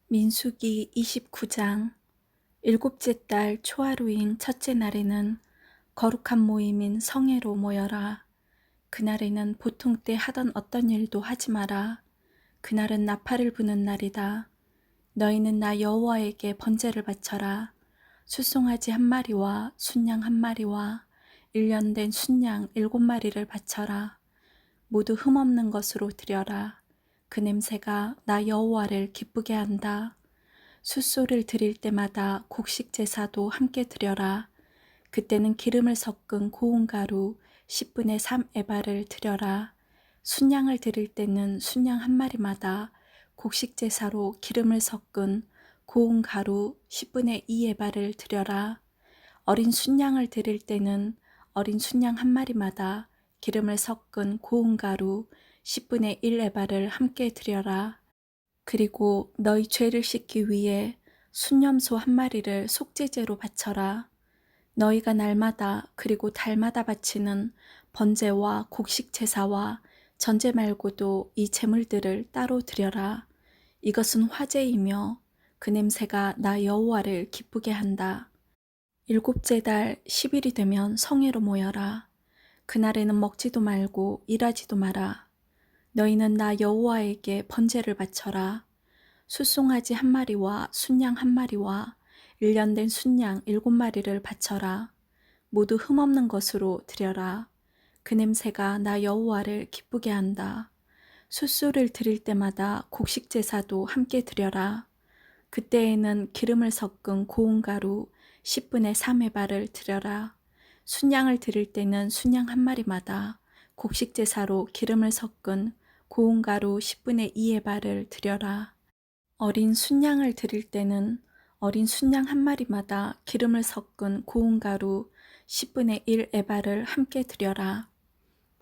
민수기 29장 일곱째 달 초하루인 첫째 날에는 거룩한 모임인 성회로 모여라. 그날에는 보통 때 하던 어떤 일도 하지 마라. 그날은 나팔을 부는 날이다. 너희는 나 여호와에게 번제를 바쳐라. 숫송아지 한 마리와 순양 한 마리와 일년된 순양 7마리를 바쳐라. 모두 흠없는 것으로 드려라. 그 냄새가 나 여호와를 기쁘게 한다. 숫소를 드릴 때마다 곡식 제사도 함께 드려라. 그때는 기름을 섞은 고운 가루 10분의 3 에바를 드려라. 순양을 드릴 때는 순양 한 마리마다 곡식 제사로 기름을 섞은 고운 가루 10분의 2 에바를 드려라. 어린 순양을 드릴 때는 어린 순양 한 마리마다 기름을 섞은 고운 가루 10분의 1 에바를 함께 드려라. 그리고 너희 죄를 씻기 위해 순염소 한 마리를 속죄제로 바쳐라. 너희가 날마다 그리고 달마다 바치는 번제와 곡식 제사와 전제 말고도 이 제물들을 따로 드려라. 이것은 화제이며 그 냄새가 나 여호와를 기쁘게 한다. 일곱째 달 10일이 되면 성회로 모여라. 그날에는 먹지도 말고 일하지도 마라. 너희는 나 여호와에게 번제를 바쳐라. 숫송아지 한 마리와 순양 한 마리와 일년된 순양 7마리를 바쳐라. 모두 흠없는 것으로 드려라. 그 냄새가 나 여호와를 기쁘게 한다. 숫소를 드릴 때마다 곡식 제사도 함께 드려라. 그때에는 기름을 섞은 고운 가루 10분의 3 에바를 드려라. 순양을 드릴 때는 순양 한 마리마다 곡식 제사로 기름을 섞은 고운 가루 10분의 2 에바를 드려라. 어린 순양을 드릴 때는 어린 순양 한 마리마다 기름을 섞은 고운 가루 10분의 1 에바를 함께 드려라.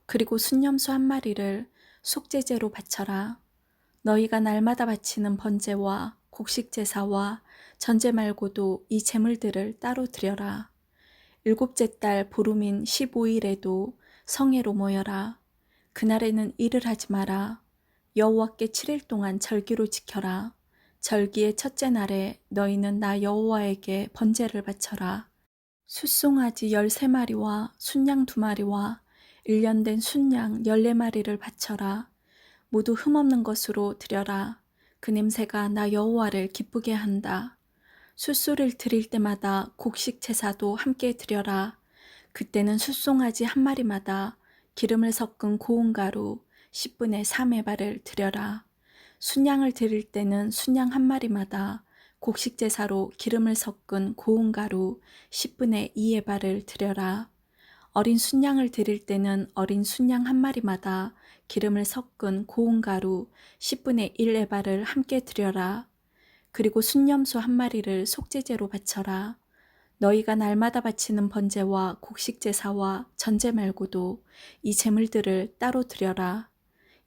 그리고 순염소 한 마리를 속죄제로 바쳐라. 너희가 날마다 바치는 번제와 곡식 제사와 전제 말고도 이 제물들을 따로 드려라. 일곱째 달 보름인 15일에도 성회로 모여라. 그날에는 일을 하지 마라. 여호와께 7일 동안 절기로 지켜라. 절기의 첫째 날에 너희는 나 여호와에게 번제를 바쳐라. 숫송아지 13마리와 순양 2마리와 일년된 순양 14마리를 바쳐라. 모두 흠없는 것으로 드려라. 그 냄새가 나 여호와를 기쁘게 한다. 숫소를 드릴 때마다 곡식 제사도 함께 드려라. 그때는 숫송아지 한 마리마다 기름을 섞은 고운 가루 10분의 3 에바를 드려라. 순양을 드릴 때는 순양 한 마리마다 곡식 제사로 기름을 섞은 고운 가루 10분의 2 에바를 드려라. 어린 순양을 드릴 때는 어린 순양 한 마리마다 기름을 섞은 고운 가루 10분의 1 에바를 함께 드려라. 그리고 순염소 한 마리를 속죄제로 바쳐라. 너희가 날마다 바치는 번제와 곡식 제사와 전제 말고도 이 제물들을 따로 드려라.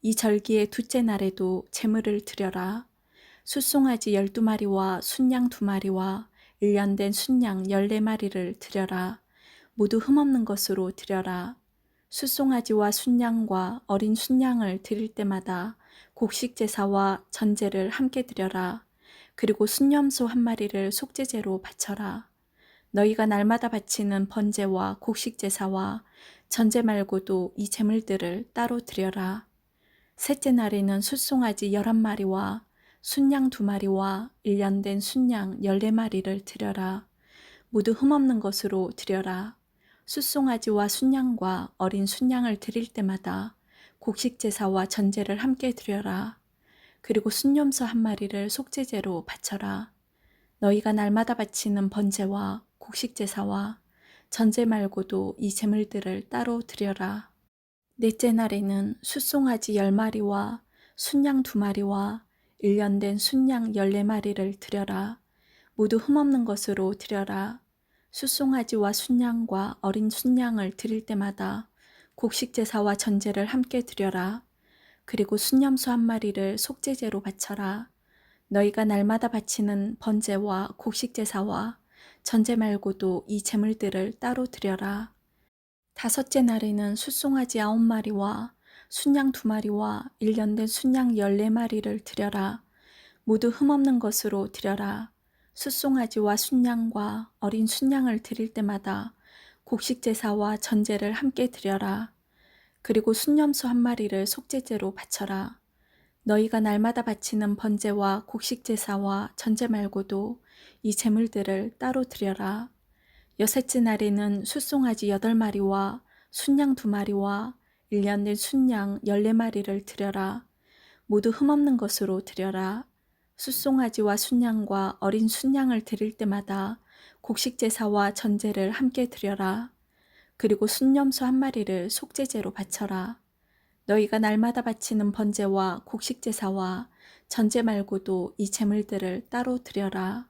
이 절기의 둘째 날에도 제물을 드려라. 숫송아지 12마리와 순양 2마리와 일년된 순양 14마리를 드려라. 모두 흠없는 것으로 드려라. 숫송아지와 순양과 어린 순양을 드릴 때마다 곡식 제사와 전제를 함께 드려라. 그리고 순염소 한 마리를 속죄제로 바쳐라. 너희가 날마다 바치는 번제와 곡식 제사와 전제 말고도 이 제물들을 따로 드려라. 셋째 날에는 숫송아지 11마리와 순양 2마리와 일년된 순양 14마리를 드려라. 모두 흠없는 것으로 드려라. 숫송아지와 순양과 어린 순양을 드릴 때마다 곡식 제사와 전제를 함께 드려라. 그리고 순염소 한 마리를 속죄제로 바쳐라. 너희가 날마다 바치는 번제와 곡식 제사와 전제 말고도 이 제물들을 따로 드려라. 넷째 날에는 숫송아지 10마리와 순양 2마리와 일년된 순양 14마리를 드려라. 모두 흠없는 것으로 드려라. 숫송아지와 순양과 어린 순양을 드릴 때마다 곡식 제사와 전제를 함께 드려라. 그리고 순염소 한 마리를 속죄제로 바쳐라. 너희가 날마다 바치는 번제와 곡식 제사와 전제 말고도 이 제물들을 따로 드려라. 다섯째 날에는 숫송아지 9마리와 순양 2마리와 일년된 순양 14마리를 드려라. 모두 흠없는 것으로 드려라. 숫송아지와 순양과 어린 순양을 드릴 때마다 곡식제사와 전제를 함께 드려라. 그리고 순염소 한 마리를 속죄제로 바쳐라. 너희가 날마다 바치는 번제와 곡식제사와 전제 말고도 이 제물들을 따로 드려라. 여섯째 날에는 숫송아지 8마리와 순양 2마리와 1년 된 순양 14마리를 드려라. 모두 흠없는 것으로 드려라. 숫송아지와 순양과 어린 순양을 드릴 때마다 곡식제사와 전제를 함께 드려라. 그리고 순염소 한 마리를 속죄제로 바쳐라. 너희가 날마다 바치는 번제와 곡식제사와 전제 말고도 이 제물들을 따로 드려라.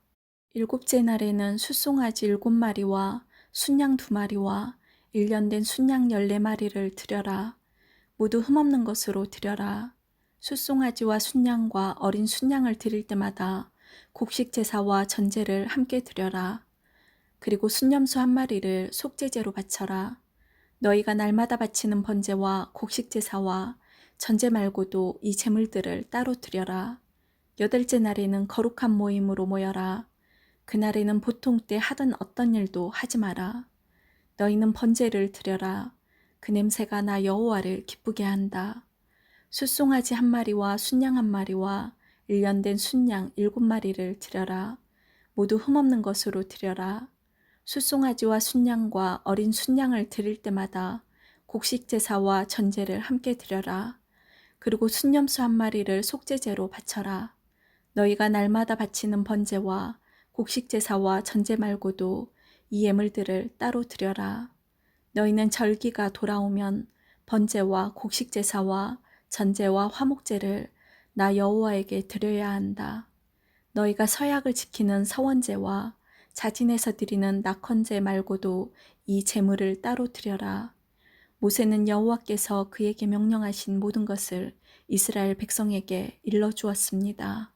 일곱째 날에는 숫송아지 7마리와 순양 2마리와 1년 된 순양 14마리를 드려라. 모두 흠없는 것으로 드려라. 숫송아지와 순양과 어린 순양을 드릴 때마다 곡식제사와 전제를 함께 드려라. 그리고 순염소 한 마리를 속죄제로 바쳐라. 너희가 날마다 바치는 번제와 곡식제사와 전제 말고도 이 제물들을 따로 드려라. 여덟째 날에는 거룩한 모임으로 모여라. 그날에는 보통 때 하던 어떤 일도 하지 마라. 너희는 번제를 드려라. 그 냄새가 나 여호와를 기쁘게 한다. 숫송아지 1마리와 순양 1마리와 1년 된 순양 7마리를 드려라. 모두 흠없는 것으로 드려라. 숫송아지와 순양과 어린 순양을 드릴 때마다 곡식제사와 전제를 함께 드려라. 그리고 순염소 1마리를 속죄제로 바쳐라. 너희가 날마다 바치는 번제와 곡식제사와 전제 말고도 이 예물들을 따로 드려라. 너희는 절기가 돌아오면 번제와 곡식제사와 전제와 화목제를 나 여호와에게 드려야 한다. 너희가 서약을 지키는 서원제와 자진해서 드리는 낙헌제 말고도 이 제물을 따로 드려라. 모세는 여호와께서 그에게 명령하신 모든 것을 이스라엘 백성에게 일러주었습니다.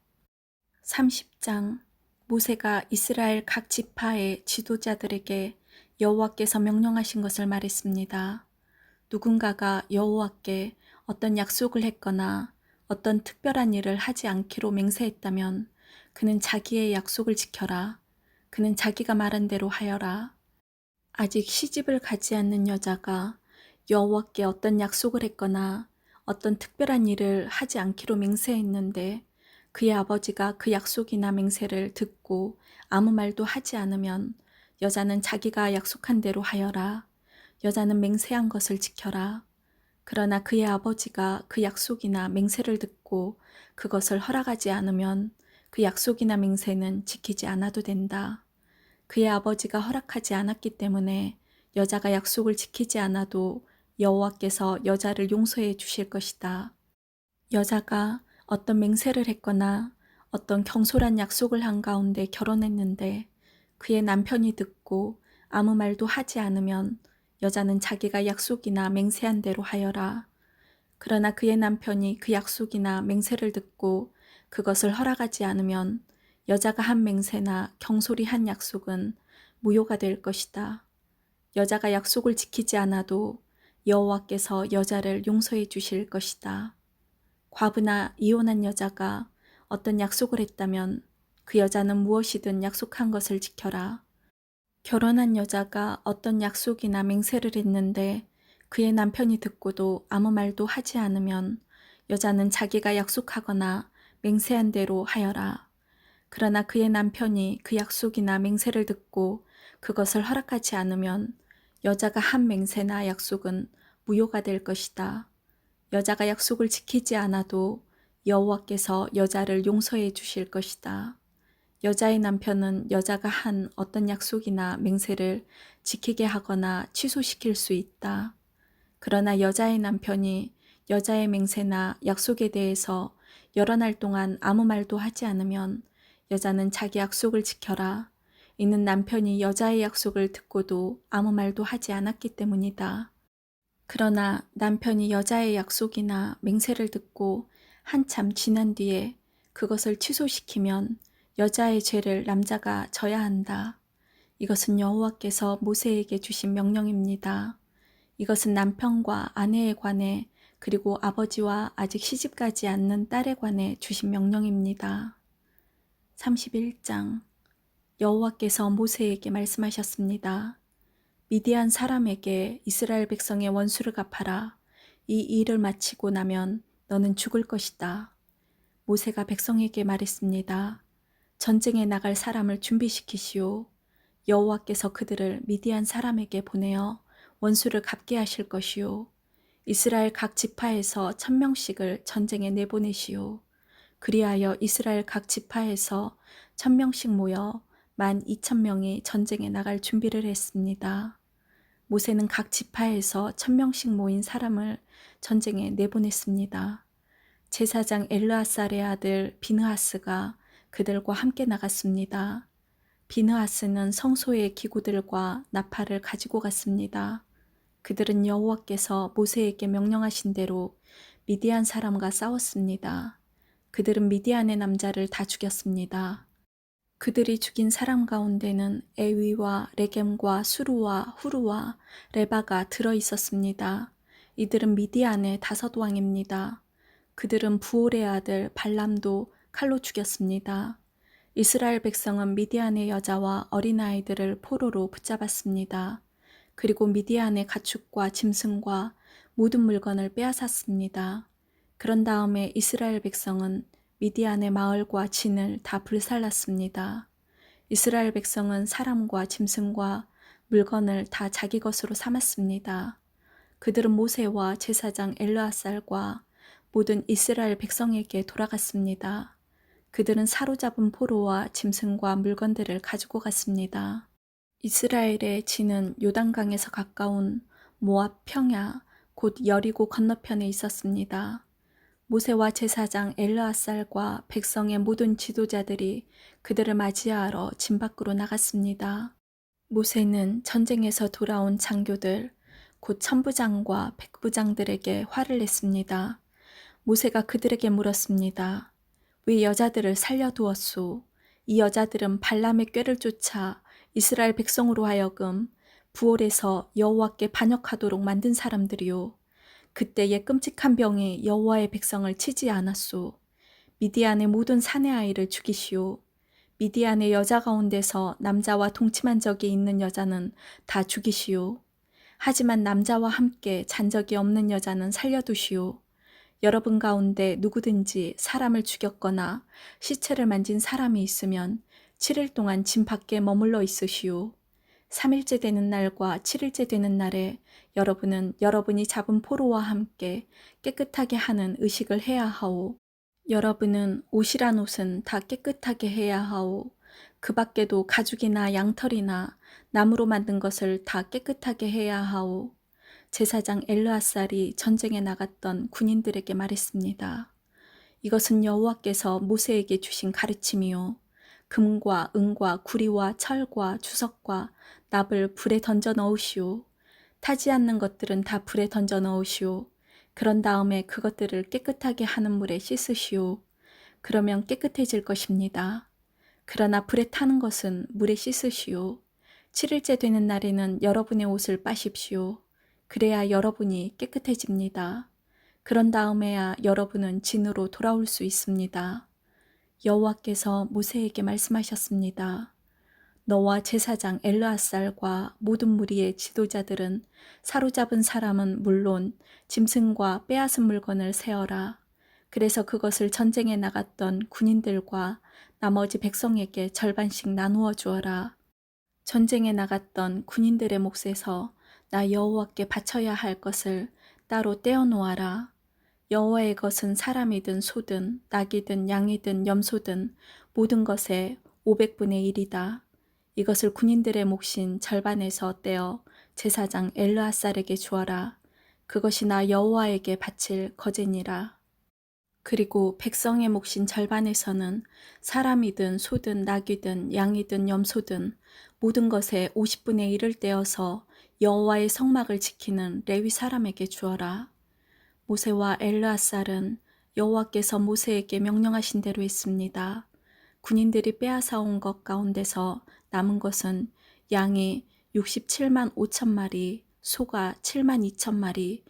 30장. 모세가 이스라엘 각 지파의 지도자들에게 여호와께서 명령하신 것을 말했습니다. 누군가가 여호와께 어떤 약속을 했거나 어떤 특별한 일을 하지 않기로 맹세했다면 그는 자기의 약속을 지켜라. 그는 자기가 말한 대로 하여라. 아직 시집을 가지 않는 여자가 여호와께 어떤 약속을 했거나 어떤 특별한 일을 하지 않기로 맹세했는데 그의 아버지가 그 약속이나 맹세를 듣고 아무 말도 하지 않으면 여자는 자기가 약속한 대로 하여라. 여자는 맹세한 것을 지켜라. 그러나 그의 아버지가 그 약속이나 맹세를 듣고 그것을 허락하지 않으면 그 약속이나 맹세는 지키지 않아도 된다. 그의 아버지가 허락하지 않았기 때문에 여자가 약속을 지키지 않아도 여호와께서 여자를 용서해 주실 것이다. 여자가 어떤 맹세를 했거나 어떤 경솔한 약속을 한 가운데 결혼했는데 그의 남편이 듣고 아무 말도 하지 않으면 여자는 자기가 약속이나 맹세한 대로 하여라. 그러나 그의 남편이 그 약속이나 맹세를 듣고 그것을 허락하지 않으면 여자가 한 맹세나 경솔히 한 약속은 무효가 될 것이다. 여자가 약속을 지키지 않아도 여호와께서 여자를 용서해 주실 것이다. 과부나 이혼한 여자가 어떤 약속을 했다면 그 여자는 무엇이든 약속한 것을 지켜라. 결혼한 여자가 어떤 약속이나 맹세를 했는데 그의 남편이 듣고도 아무 말도 하지 않으면 여자는 자기가 약속하거나 맹세한 대로 하여라. 그러나 그의 남편이 그 약속이나 맹세를 듣고 그것을 허락하지 않으면 여자가 한 맹세나 약속은 무효가 될 것이다. 여자가 약속을 지키지 않아도 여호와께서 여자를 용서해 주실 것이다. 여자의 남편은 여자가 한 어떤 약속이나 맹세를 지키게 하거나 취소시킬 수 있다. 그러나 여자의 남편이 여자의 맹세나 약속에 대해서 여러 날 동안 아무 말도 하지 않으면 여자는 자기 약속을 지켜라. 이는 남편이 여자의 약속을 듣고도 아무 말도 하지 않았기 때문이다. 그러나 남편이 여자의 약속이나 맹세를 듣고 한참 지난 뒤에 그것을 취소시키면 여자의 죄를 남자가 져야 한다. 이것은 여호와께서 모세에게 주신 명령입니다. 이것은 남편과 아내에 관해 그리고 아버지와 아직 시집가지 않는 딸에 관해 주신 명령입니다. 31장. 여호와께서 모세에게 말씀하셨습니다. 미디안 사람에게 이스라엘 백성의 원수를 갚아라. 이 일을 마치고 나면 너는 죽을 것이다. 모세가 백성에게 말했습니다. 전쟁에 나갈 사람을 준비시키시오. 여호와께서 그들을 미디안 사람에게 보내어 원수를 갚게 하실 것이오. 이스라엘 각 지파에서 1000명씩을 전쟁에 내보내시오. 그리하여 이스라엘 각 지파에서 1000명씩 모여 12,000명이 전쟁에 나갈 준비를 했습니다. 모세는 각 지파에서 1000명씩 모인 사람을 전쟁에 내보냈습니다. 제사장 엘르아살의 아들 비느하스가 그들과 함께 나갔습니다. 비느하스는 성소의 기구들과 나팔을 가지고 갔습니다. 그들은 여호와께서 모세에게 명령하신 대로 미디안 사람과 싸웠습니다. 그들은 미디안의 남자를 다 죽였습니다. 그들이 죽인 사람 가운데는 에위와 레겜과 수루와 후루와 레바가 들어 있었습니다. 이들은 미디안의 5왕입니다. 그들은 부올의 아들 발람도 칼로 죽였습니다. 이스라엘 백성은 미디안의 여자와 어린아이들을 포로로 붙잡았습니다. 그리고 미디안의 가축과 짐승과 모든 물건을 빼앗았습니다. 그런 다음에 이스라엘 백성은 미디안의 마을과 진을 다 불살랐습니다. 이스라엘 백성은 사람과 짐승과 물건을 다 자기 것으로 삼았습니다. 그들은 모세와 제사장 엘르아살과 모든 이스라엘 백성에게 돌아갔습니다. 그들은 사로잡은 포로와 짐승과 물건들을 가지고 갔습니다. 이스라엘의 진은 요단강에서 가까운 모압 평야 곧 여리고 건너편에 있었습니다. 모세와 제사장 엘르아살과 백성의 모든 지도자들이 그들을 맞이하러 진 밖으로 나갔습니다. 모세는 전쟁에서 돌아온 장교들 곧 천부장과 백부장들에게 화를 냈습니다. 모세가 그들에게 물었습니다. 왜 여자들을 살려두었소? 이 여자들은 발람의 꾀를 쫓아 이스라엘 백성으로 하여금 부올에서 여호와께 반역하도록 만든 사람들이요. 그때의 끔찍한 병이 여호와의 백성을 치지 않았소. 미디안의 모든 사내 아이를 죽이시오. 미디안의 여자 가운데서 남자와 동침한 적이 있는 여자는 다 죽이시오. 하지만 남자와 함께 잔 적이 없는 여자는 살려두시오. 여러분 가운데 누구든지 사람을 죽였거나 시체를 만진 사람이 있으면 7일 동안 진 밖에 머물러 있으시오. 3일째 되는 날과 7일째 되는 날에 여러분은 여러분이 잡은 포로와 함께 깨끗하게 하는 의식을 해야 하오. 여러분은 옷이란 옷은 다 깨끗하게 해야 하오. 그 밖에도 가죽이나 양털이나 나무로 만든 것을 다 깨끗하게 해야 하오. 제사장 엘르아살이 전쟁에 나갔던 군인들에게 말했습니다. 이것은 여호와께서 모세에게 주신 가르침이요. 금과 은과 구리와 철과 주석과 납을 불에 던져 넣으시오. 타지 않는 것들은 다 불에 던져 넣으시오. 그런 다음에 그것들을 깨끗하게 하는 물에 씻으시오. 그러면 깨끗해질 것입니다. 그러나 불에 타는 것은 물에 씻으시오. 7일째 되는 날에는 여러분의 옷을 빠십시오. 그래야 여러분이 깨끗해집니다. 그런 다음에야 여러분은 진으로 돌아올 수 있습니다. 여호와께서 모세에게 말씀하셨습니다. 너와 제사장 엘르아살과 모든 무리의 지도자들은 사로잡은 사람은 물론 짐승과 빼앗은 물건을 세어라. 그래서 그것을 전쟁에 나갔던 군인들과 나머지 백성에게 절반씩 나누어 주어라. 전쟁에 나갔던 군인들의 몫에서 나 여호와께 바쳐야 할 것을 따로 떼어 놓아라. 여호와의 것은 사람이든 소든 낙이든 양이든 염소든 모든 것의 500분의 1이다. 이것을 군인들의 몫인 절반에서 떼어 제사장 엘르아살에게 주어라. 그것이 나 여호와에게 바칠 거제니라. 그리고 백성의 몫인 절반에서는 사람이든 소든 낙이든 양이든 염소든 모든 것의 50분의 1을 떼어서 여호와의 성막을 지키는 레위 사람에게 주어라. 모세와 엘르아살은 여호와께서 모세에게 명령하신 대로 했습니다. 군인들이 빼앗아온 것 가운데서 남은 것은 양이 67만 5천 마리, 소가 7만 2천 마리,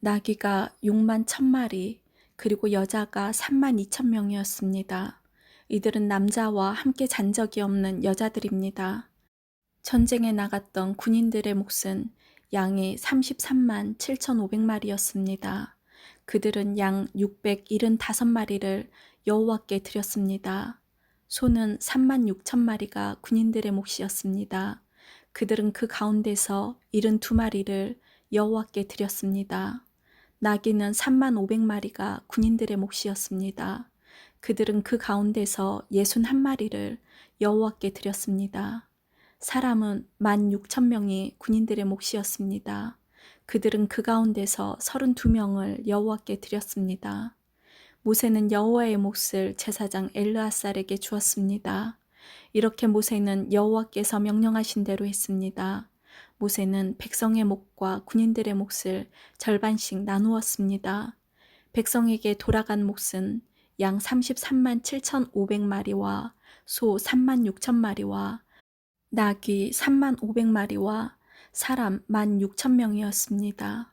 나귀가 6만 1천 마리, 그리고 여자가 3만 2천 명이었습니다. 이들은 남자와 함께 잔 적이 없는 여자들입니다. 전쟁에 나갔던 군인들의 몫은 양이 33만 7,500마리였습니다. 그들은 양 675마리를 여호와께 드렸습니다. 소는 3만 6천 마리가 군인들의 몫이었습니다. 그들은 그 가운데서 72마리를 여호와께 드렸습니다. 나귀는 3만 500마리가 군인들의 몫이었습니다. 그들은 그 가운데서 61마리를 여호와께 드렸습니다. 사람은 16,000명이 군인들의 몫이었습니다. 그들은 그 가운데서 32명을 여호와께 드렸습니다. 모세는 여호와의 몫을 제사장 엘르아살에게 주었습니다. 이렇게 모세는 여호와께서 명령하신 대로 했습니다. 모세는 백성의 몫과 군인들의 몫을 절반씩 나누었습니다. 백성에게 돌아간 몫은 양 33만 7,500마리와 소 3만 6천 마리와 나귀 3만 500마리와 사람 16,000명이었습니다.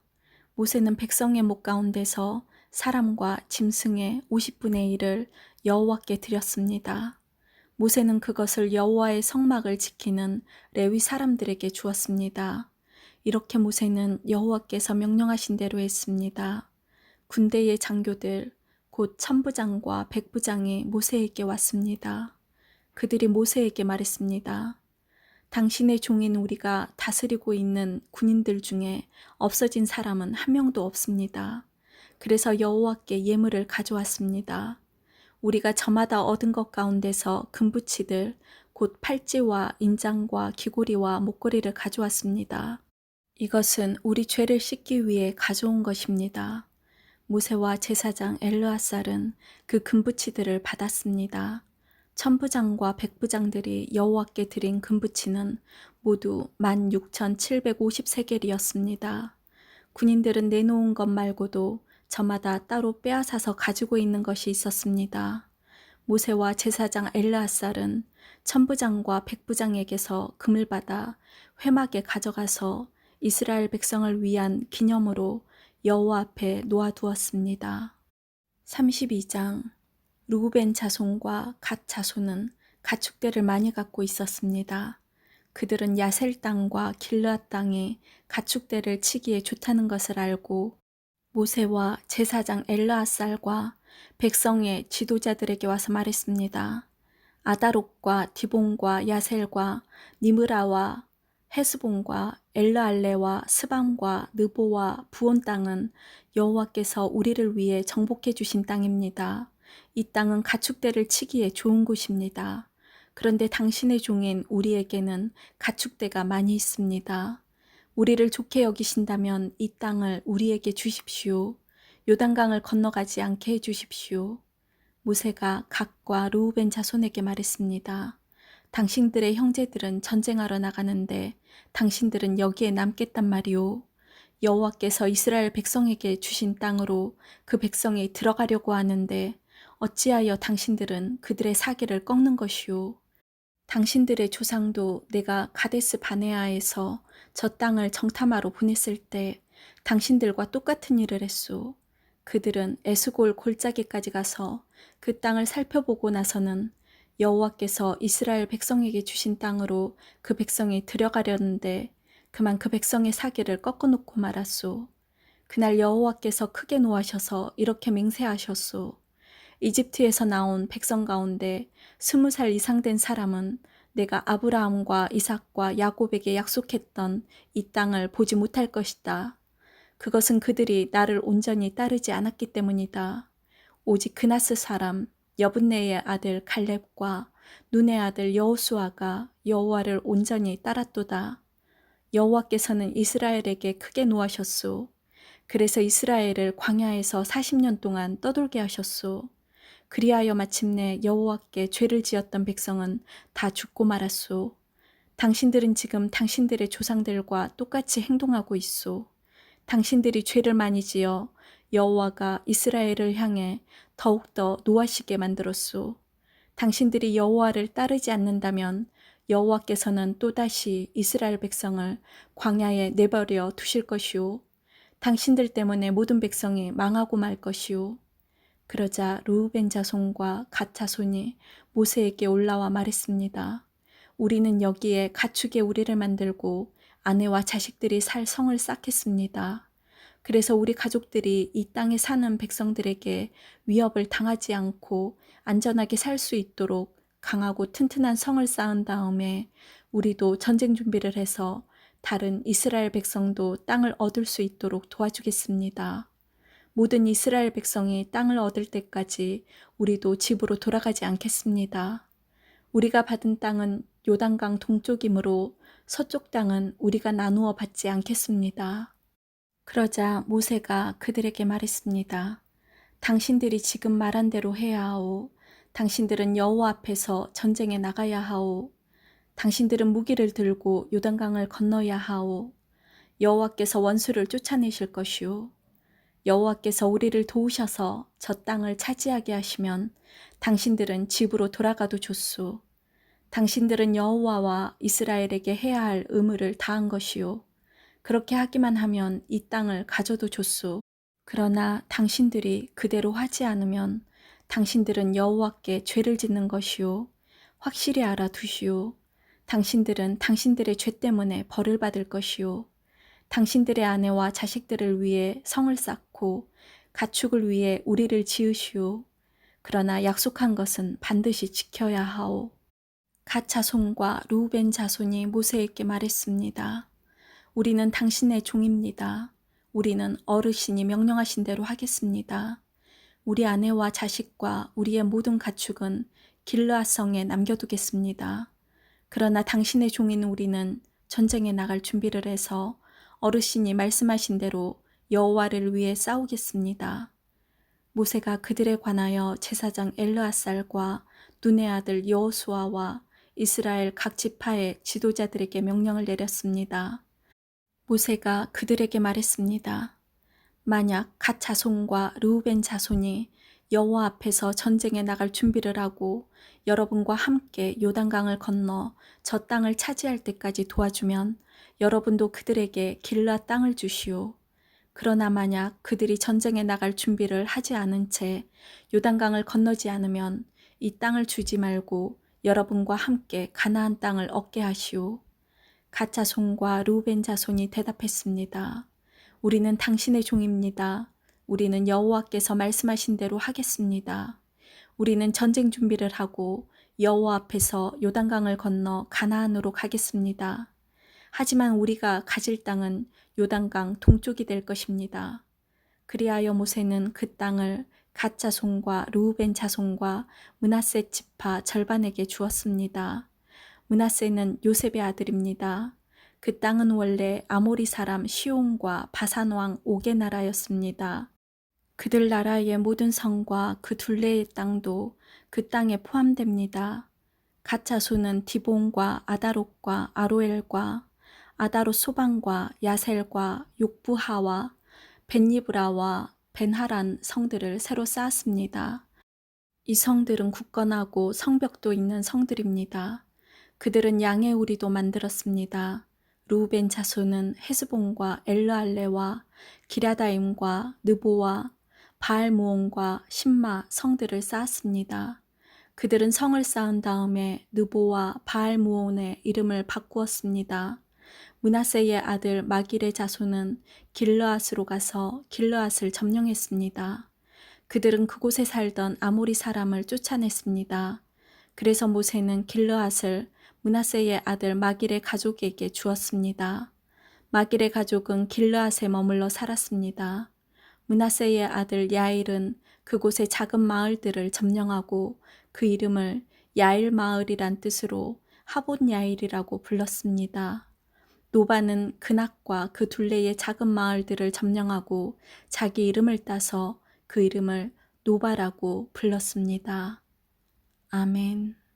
모세는 백성의 목 가운데서 사람과 짐승의 50분의 1을 여호와께 드렸습니다. 모세는 그것을 여호와의 성막을 지키는 레위 사람들에게 주었습니다. 이렇게 모세는 여호와께서 명령하신 대로 했습니다. 군대의 장교들, 곧 천부장과 백부장이 모세에게 왔습니다. 그들이 모세에게 말했습니다. 당신의 종인 우리가 다스리고 있는 군인들 중에 없어진 사람은 한 명도 없습니다. 그래서 여호와께 예물을 가져왔습니다. 우리가 저마다 얻은 것 가운데서 금붙이들, 곧 팔찌와 인장과 귀고리와 목걸이를 가져왔습니다. 이것은 우리 죄를 씻기 위해 가져온 것입니다. 모세와 제사장 엘르아살은 그 금붙이들을 받았습니다. 천부장과 백부장들이 여호와께 드린 금붙이는 모두 16,750세겔이었습니다. 군인들은 내놓은 것 말고도 저마다 따로 빼앗아서 가지고 있는 것이 있었습니다. 모세와 제사장 엘르아살은 천부장과 백부장에게서 금을 받아 회막에 가져가서 이스라엘 백성을 위한 기념으로 여호와 앞에 놓아두었습니다. 32장 르우벤 자손과 갓 자손은 가축대를 많이 갖고 있었습니다. 그들은 야셀 땅과 길르앗 땅에 가축대를 치기에 좋다는 것을 알고 모세와 제사장 엘르아살과 백성의 지도자들에게 와서 말했습니다. 아다롯과 디본과 야셀과 니므라와 헤스본과 엘르알레와 스밤과 느보와 부온 땅은 여호와께서 우리를 위해 정복해 주신 땅입니다. 이 땅은 가축대를 치기에 좋은 곳입니다. 그런데 당신의 종인 우리에게는 가축대가 많이 있습니다. 우리를 좋게 여기신다면 이 땅을 우리에게 주십시오. 요단강을 건너가지 않게 해주십시오. 모세가 갓과 르우벤 자손에게 말했습니다. 당신들의 형제들은 전쟁하러 나가는데 당신들은 여기에 남겠단 말이오. 여호와께서 이스라엘 백성에게 주신 땅으로 그 백성이 들어가려고 하는데 어찌하여 당신들은 그들의 사기를 꺾는 것이오. 당신들의 조상도 내가 가데스 바네아에서 저 땅을 정탐하러 보냈을 때 당신들과 똑같은 일을 했소. 그들은 에스골 골짜기까지 가서 그 땅을 살펴보고 나서는 여호와께서 이스라엘 백성에게 주신 땅으로 그 백성이 들어가려는데 그만 그 백성의 사기를 꺾어놓고 말았소. 그날 여호와께서 크게 노하셔서 이렇게 맹세하셨소. 이집트에서 나온 백성 가운데 20살 이상 된 사람은 내가 아브라함과 이삭과 야곱에게 약속했던 이 땅을 보지 못할 것이다. 그것은 그들이 나를 온전히 따르지 않았기 때문이다. 오직 그나스 사람 여분네의 아들 갈렙과 눈의 아들 여호수아가 여호와를 온전히 따랐도다. 여호와께서는 이스라엘에게 크게 노하셨소. 그래서 이스라엘을 광야에서 40년 동안 떠돌게 하셨소. 그리하여 마침내 여호와께 죄를 지었던 백성은 다 죽고 말았소. 당신들은 지금 당신들의 조상들과 똑같이 행동하고 있소. 당신들이 죄를 많이 지어 여호와가 이스라엘을 향해 더욱더 노하시게 만들었소. 당신들이 여호와를 따르지 않는다면 여호와께서는 또다시 이스라엘 백성을 광야에 내버려 두실 것이오. 당신들 때문에 모든 백성이 망하고 말 것이오. 그러자 르우벤 자손과 갓 자손이 모세에게 올라와 말했습니다. 우리는 여기에 가축의 우리를 만들고 아내와 자식들이 살 성을 쌓겠습니다. 그래서 우리 가족들이 이 땅에 사는 백성들에게 위협을 당하지 않고 안전하게 살 수 있도록 강하고 튼튼한 성을 쌓은 다음에 우리도 전쟁 준비를 해서 다른 이스라엘 백성도 땅을 얻을 수 있도록 도와주겠습니다. 모든 이스라엘 백성이 땅을 얻을 때까지 우리도 집으로 돌아가지 않겠습니다. 우리가 받은 땅은 요단강 동쪽이므로 서쪽 땅은 우리가 나누어 받지 않겠습니다. 그러자 모세가 그들에게 말했습니다. 당신들이 지금 말한 대로 해야 하오. 당신들은 여호와 앞에서 전쟁에 나가야 하오. 당신들은 무기를 들고 요단강을 건너야 하오. 여호와께서 원수를 쫓아내실 것이오. 여호와께서 우리를 도우셔서 저 땅을 차지하게 하시면 당신들은 집으로 돌아가도 좋소. 당신들은 여호와와 이스라엘에게 해야 할 의무를 다한 것이요. 그렇게 하기만 하면 이 땅을 가져도 좋소. 그러나 당신들이 그대로 하지 않으면 당신들은 여호와께 죄를 짓는 것이요. 확실히 알아두시오. 당신들은 당신들의 죄 때문에 벌을 받을 것이요. 당신들의 아내와 자식들을 위해 성을 쌓고 가축을 위해 우리를 지으시오. 그러나 약속한 것은 반드시 지켜야 하오. 갓 자손과 르우벤 자손이 모세에게 말했습니다. 우리는 당신의 종입니다. 우리는 어르신이 명령하신 대로 하겠습니다. 우리 아내와 자식과 우리의 모든 가축은 길르앗성에 남겨두겠습니다. 그러나 당신의 종인 우리는 전쟁에 나갈 준비를 해서 어르신이 말씀하신 대로 여호와를 위해 싸우겠습니다. 모세가 그들에 관하여 제사장 엘르앗살과 눈의 아들 여호수아와 이스라엘 각 지파의 지도자들에게 명령을 내렸습니다. 모세가 그들에게 말했습니다. 만약 갓 자손과 르우벤 자손이 여호와 앞에서 전쟁에 나갈 준비를 하고 여러분과 함께 요단강을 건너 저 땅을 차지할 때까지 도와주면 여러분도 그들에게 길르앗 땅을 주시오. 그러나 만약 그들이 전쟁에 나갈 준비를 하지 않은 채 요단강을 건너지 않으면 이 땅을 주지 말고 여러분과 함께 가나안 땅을 얻게 하시오. 갓 자손과 르우벤 자손이 대답했습니다. 우리는 당신의 종입니다. 우리는 여호와께서 말씀하신 대로 하겠습니다. 우리는 전쟁 준비를 하고 여호와 앞에서 요단강을 건너 가나안으로 가겠습니다. 하지만 우리가 가질 땅은 요단강 동쪽이 될 것입니다. 그리하여 모세는 그 땅을 갓 자손과 르우벤 자손과 므낫세 지파 절반에게 주었습니다. 므낫세는 요셉의 아들입니다. 그 땅은 원래 아모리 사람 시온과 바산 왕 옥의 나라였습니다. 그들 나라의 모든 성과 그 둘레의 땅도 그 땅에 포함됩니다. 갓 자손은 디본과 아다롯과 아로엘과 아다롯 소방과 야셀과 욕부하와 벤이브라와 벤하란 성들을 새로 쌓았습니다. 이 성들은 굳건하고 성벽도 있는 성들입니다. 그들은 양의 우리도 만들었습니다. 르우벤 자손은 헤스본과 엘르알레와 기랴다임과 느보와 바알모온과 심마 성들을 쌓았습니다. 그들은 성을 쌓은 다음에 느보와 바알모온의 이름을 바꾸었습니다. 므낫세의 아들 마길의 자손은 길르앗으로 가서 길르앗을 점령했습니다. 그들은 그곳에 살던 아모리 사람을 쫓아냈습니다. 그래서 모세는 길르앗을 므낫세의 아들 마길의 가족에게 주었습니다. 마길의 가족은 길르앗에 머물러 살았습니다. 므낫세의 아들 야일은 그곳의 작은 마을들을 점령하고 그 이름을 야일 마을이란 뜻으로 하본 야일이라고 불렀습니다. 노바는 그낙과 그 둘레의 작은 마을들을 점령하고 자기 이름을 따서 그 이름을 노바라고 불렀습니다. 아멘.